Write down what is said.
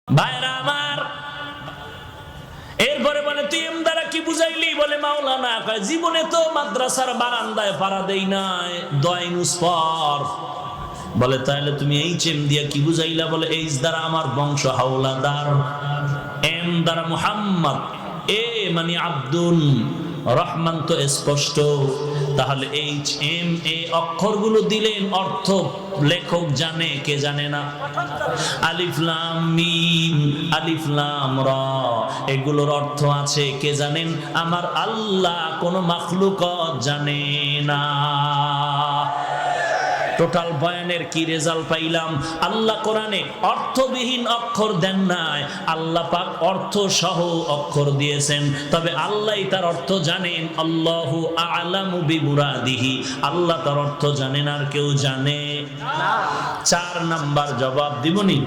ভাইরা আমার, এরপরে বলে তুই এম দ্বারা কি বুঝাইলি? বলে মাওলানা কয় জীবনে তো মাদ্রাসার বারান্দায় পাড়া দেই নাই, দয়নুস পর। বলে তাহলে তুমি এই চেম দিয়া কি বুঝাইলা? বলে এইচ দ্বারা আমার বংশ হাওলাদার, এম দ্বারা মুহাম্মদ, এ মানে আব্দুল রহমান তো স্পষ্ট। তাহলে এইচ এম এ অক্ষরগুলো দিলেন, অর্থ লেখক জানে, কে জানে না? আলিফ লাম মিম, আলিফ লাম রা, এগুলোর অর্থ আছে, কে জানেন? আমার আল্লাহ, কোন মাখলুকত জানে না। টোটাল বয়ানের কি রেজাল্ট পাইলাম? আল্লাহ কোরআনে অর্থবিহীন অক্ষর দেন নাই, আল্লাহ পাক অর্থ সহ অক্ষর দিয়েছেন। তবে আল্লাহই তার অর্থ জানেন। আল্লাহু আ'লামু বিমুরাদিহি, আল্লাহ তার অর্থ জানেন, আর কেউ জানে না। 4 নাম্বার জবাব দিবনি।